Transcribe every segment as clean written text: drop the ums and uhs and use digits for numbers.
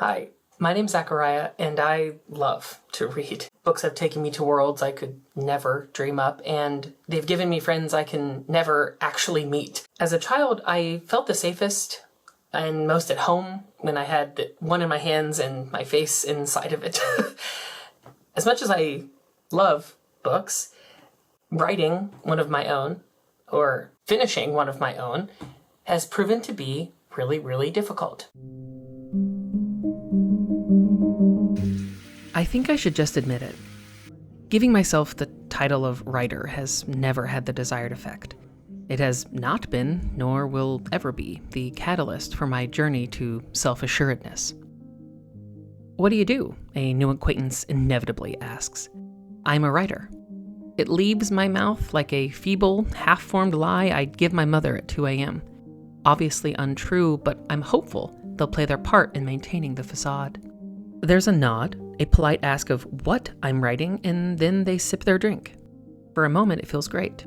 Hi, my name's Zachariah, and I love to read. Books have taken me to worlds I could never dream up, and they've given me friends I can never actually meet. As a child, I felt the safest and most at home when I had one in my hands and my face inside of it. As much as I love books, writing one of my own, or finishing one of my own, has proven to be really, really difficult. I think I should just admit it. Giving myself the title of writer has never had the desired effect. It has not been, nor will ever be, the catalyst for my journey to self-assuredness. What do you do? A new acquaintance inevitably asks. I'm a writer. It leaves my mouth like a feeble, half-formed lie I'd give my mother at 2 a.m. Obviously untrue, but I'm hopeful they'll play their part in maintaining the facade. There's a nod, a polite ask of what I'm writing, and then they sip their drink. For a moment, it feels great.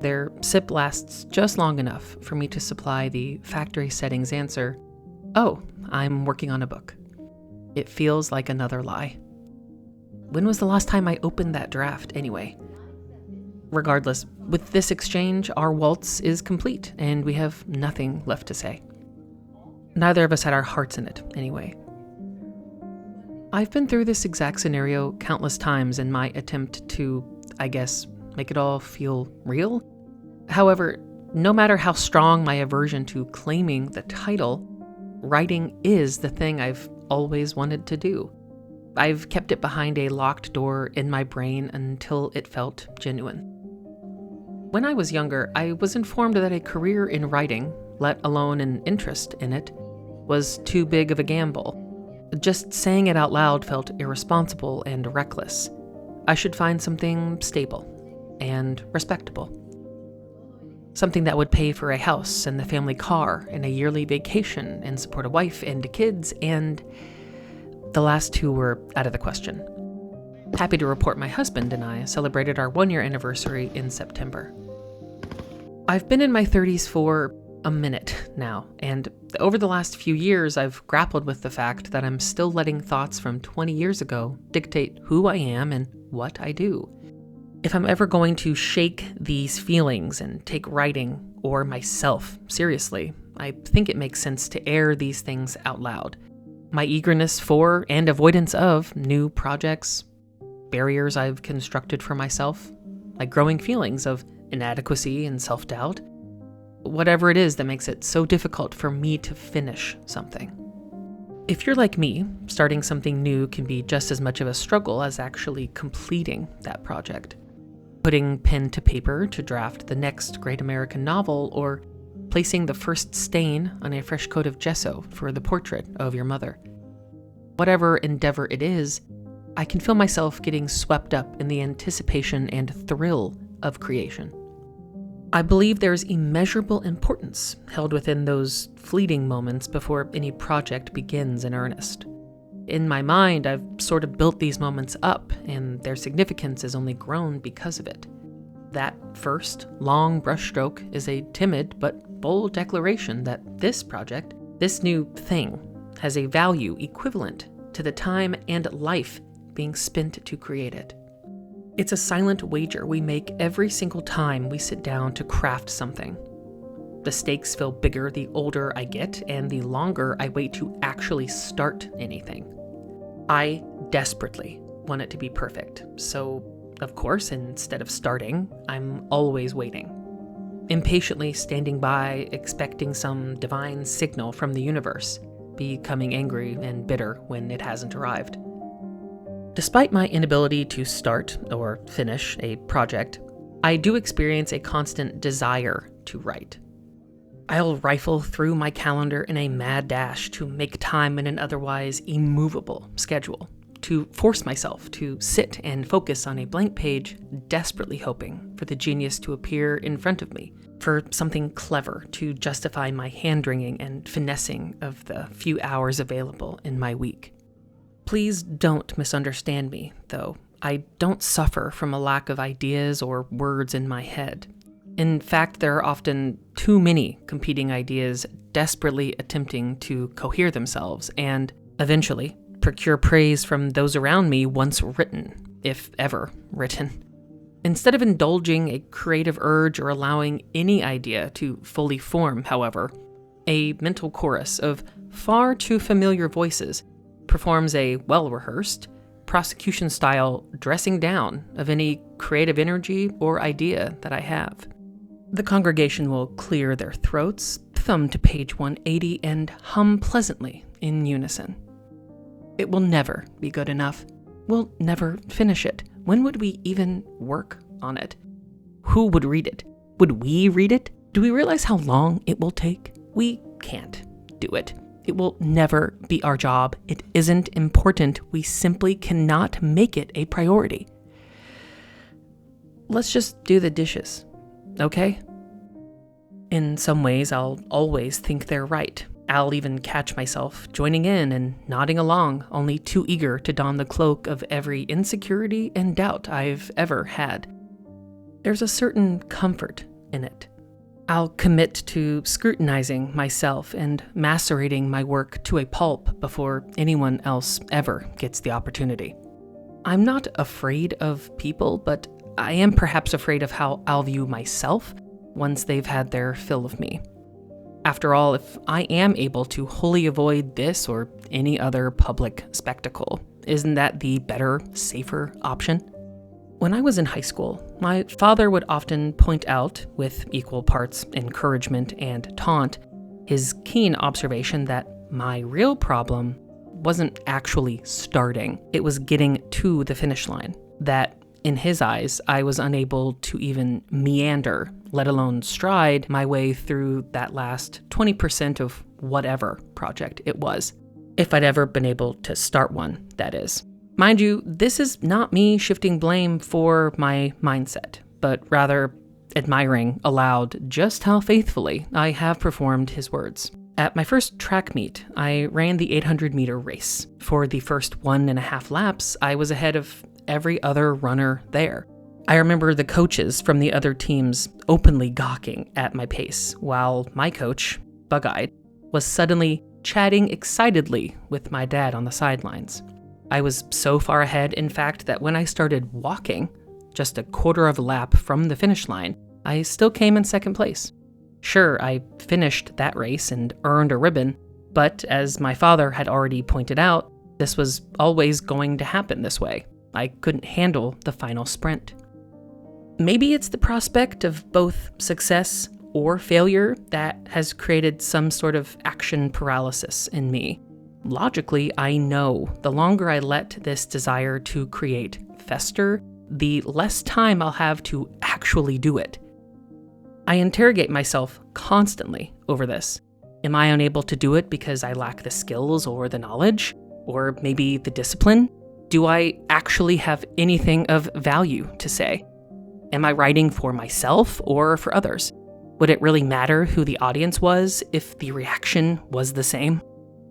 Their sip lasts just long enough for me to supply the factory settings answer, "Oh, I'm working on a book." It feels like another lie. When was the last time I opened that draft, anyway? Regardless, with this exchange, our waltz is complete, and we have nothing left to say. Neither of us had our hearts in it, anyway. I've been through this exact scenario countless times in my attempt to, I guess, make it all feel real. However, no matter how strong my aversion to claiming the title, writing is the thing I've always wanted to do. I've kept it behind a locked door in my brain until it felt genuine. When I was younger, I was informed that a career in writing, let alone an interest in it, was too big of a gamble. Just saying it out loud felt irresponsible and reckless. I should find something stable and respectable. Something that would pay for a house and the family car and a yearly vacation and support a wife and kids, and the last two were out of the question. Happy to report my husband and I celebrated our 1-year anniversary in September. I've been in my 30s for a minute now, and over the last few years, I've grappled with the fact that I'm still letting thoughts from 20 years ago dictate who I am and what I do. If I'm ever going to shake these feelings and take writing or myself seriously, I think it makes sense to air these things out loud. My eagerness for and avoidance of new projects, barriers I've constructed for myself, my growing feelings of inadequacy and self-doubt, whatever it is that makes it so difficult for me to finish something. If you're like me, starting something new can be just as much of a struggle as actually completing that project. Putting pen to paper to draft the next great American novel, or placing the first stain on a fresh coat of gesso for the portrait of your mother. Whatever endeavor it is, I can feel myself getting swept up in the anticipation and thrill of creation. I believe there's immeasurable importance held within those fleeting moments before any project begins in earnest. In my mind, I've sort of built these moments up, and their significance has only grown because of it. That first, long brushstroke is a timid but bold declaration that this project, this new thing, has a value equivalent to the time and life being spent to create it. It's a silent wager we make every single time we sit down to craft something. The stakes feel bigger the older I get and the longer I wait to actually start anything. I desperately want it to be perfect, so, of course, instead of starting, I'm always waiting. Impatiently standing by, expecting some divine signal from the universe, becoming angry and bitter when it hasn't arrived. Despite my inability to start or finish a project, I do experience a constant desire to write. I'll rifle through my calendar in a mad dash to make time in an otherwise immovable schedule, to force myself to sit and focus on a blank page, desperately hoping for the genius to appear in front of me, for something clever to justify my hand-wringing and finessing of the few hours available in my week. Please don't misunderstand me, though. I don't suffer from a lack of ideas or words in my head. In fact, there are often too many competing ideas desperately attempting to cohere themselves, and eventually procure praise from those around me once written, if ever written. Instead of indulging a creative urge or allowing any idea to fully form, however, a mental chorus of far too familiar voices performs a well-rehearsed, prosecution-style dressing down of any creative energy or idea that I have. The congregation will clear their throats, thumb to page 180, and hum pleasantly in unison. It will never be good enough. We'll never finish it. When would we even work on it? Who would read it? Would we read it? Do we realize how long it will take? We can't do it. It will never be our job. It isn't important. We simply cannot make it a priority. Let's just do the dishes, okay? In some ways, I'll always think they're right. I'll even catch myself joining in and nodding along, only too eager to don the cloak of every insecurity and doubt I've ever had. There's a certain comfort in it. I'll commit to scrutinizing myself and macerating my work to a pulp before anyone else ever gets the opportunity. I'm not afraid of people, but I am perhaps afraid of how I'll view myself once they've had their fill of me. After all, if I am able to wholly avoid this or any other public spectacle, isn't that the better, safer option? When I was in high school, my father would often point out, with equal parts encouragement and taunt, his keen observation that my real problem wasn't actually starting. It was getting to the finish line. That, in his eyes, I was unable to even meander, let alone stride my way through that last 20% of whatever project it was. If I'd ever been able to start one, that is. Mind you, this is not me shifting blame for my mindset, but rather admiring aloud just how faithfully I have performed his words. At my first track meet, I ran the 800-meter race. For the first 1.5 laps, I was ahead of every other runner there. I remember the coaches from the other teams openly gawking at my pace, while my coach, bug-eyed, was suddenly chatting excitedly with my dad on the sidelines. I was so far ahead, in fact, that when I started walking, just a quarter of a lap from the finish line, I still came in second place. Sure, I finished that race and earned a ribbon, but as my father had already pointed out, this was always going to happen this way. I couldn't handle the final sprint. Maybe it's the prospect of both success or failure that has created some sort of action paralysis in me. Logically, I know the longer I let this desire to create fester, the less time I'll have to actually do it. I interrogate myself constantly over this. Am I unable to do it because I lack the skills or the knowledge? Or maybe the discipline? Do I actually have anything of value to say? Am I writing for myself or for others? Would it really matter who the audience was if the reaction was the same?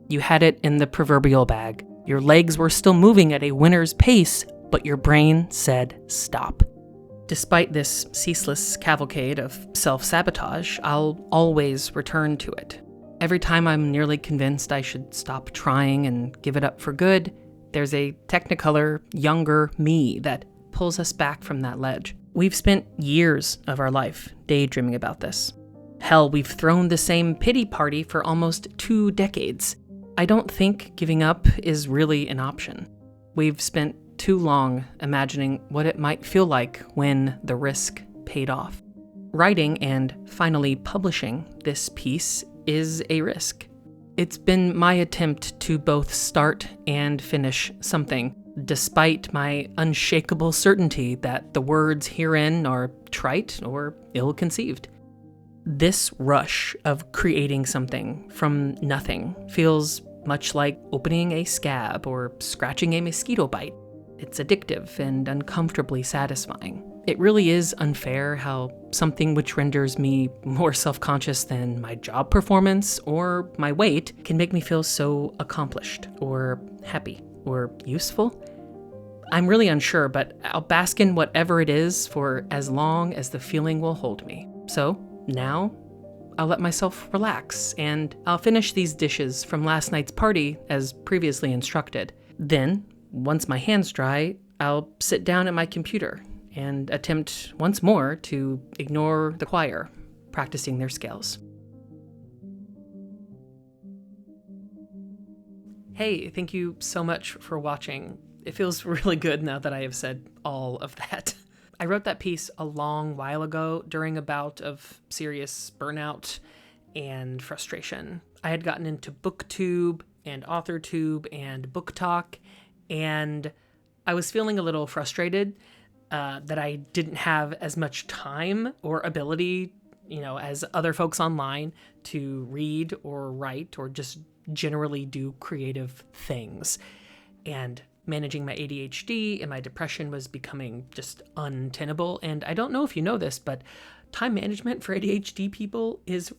You had it in the proverbial bag. Your legs were still moving at a winner's pace, but your brain said stop. Despite this ceaseless cavalcade of self-sabotage, I'll always return to it. Every time I'm nearly convinced I should stop trying and give it up for good, there's a Technicolor, younger me that pulls us back from that ledge. We've spent years of our life daydreaming about this. Hell, we've thrown the same pity party for almost 2 decades. I don't think giving up is really an option. We've spent too long imagining what it might feel like when the risk paid off. Writing and finally publishing this piece is a risk. It's been my attempt to both start and finish something, despite my unshakable certainty that the words herein are trite or ill-conceived. This rush of creating something from nothing feels much like opening a scab or scratching a mosquito bite. It's addictive and uncomfortably satisfying. It really is unfair how something which renders me more self-conscious than my job performance or my weight can make me feel so accomplished or happy or useful. I'm really unsure, but I'll bask in whatever it is for as long as the feeling will hold me. So now, I'll let myself relax, and I'll finish these dishes from last night's party as previously instructed. Then, once my hands dry, I'll sit down at my computer and attempt once more to ignore the choir, practicing their scales. Hey, thank you so much for watching. It feels really good now that I have said all of that. I wrote that piece a long while ago during a bout of serious burnout and frustration. I had gotten into BookTube and AuthorTube and Book Talk, and I was feeling a little frustrated that I didn't have as much time or ability, as other folks online to read or write or just generally do creative things. And managing my ADHD and my depression was becoming just untenable. And I don't know if you know this, but time management for ADHD people is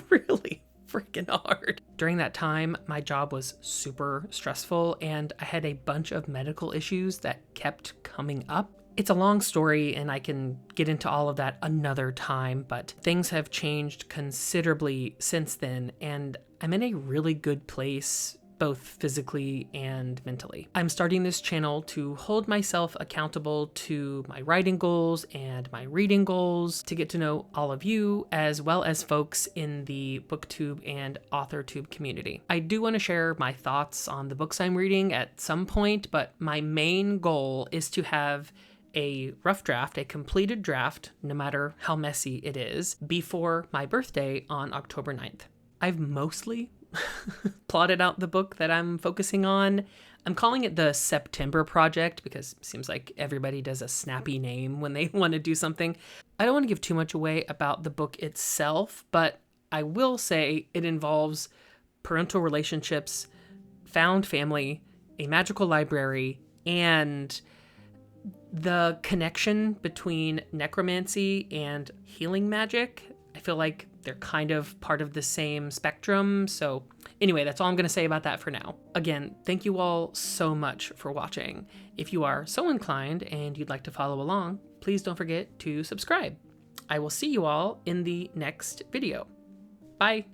really freaking hard. During that time, my job was super stressful and I had a bunch of medical issues that kept coming up. It's a long story and I can get into all of that another time, but things have changed considerably since then and I'm in a really good place, both physically and mentally. I'm starting this channel to hold myself accountable to my writing goals and my reading goals, to get to know all of you, as well as folks in the BookTube and AuthorTube community. I do want to share my thoughts on the books I'm reading at some point, but my main goal is to have a rough draft, a completed draft, no matter how messy it is, before my birthday on October 9th. I've mostly plotted out the book that I'm focusing on. I'm calling it the September Project because it seems like everybody does a snappy name when they want to do something. I don't want to give too much away about the book itself, but I will say it involves parental relationships, found family, a magical library, and the connection between necromancy and healing magic. I feel like they're kind of part of the same spectrum. So anyway, that's all I'm going to say about that for now. Again, thank you all so much for watching. If you are so inclined and you'd like to follow along, please don't forget to subscribe. I will see you all in the next video. Bye.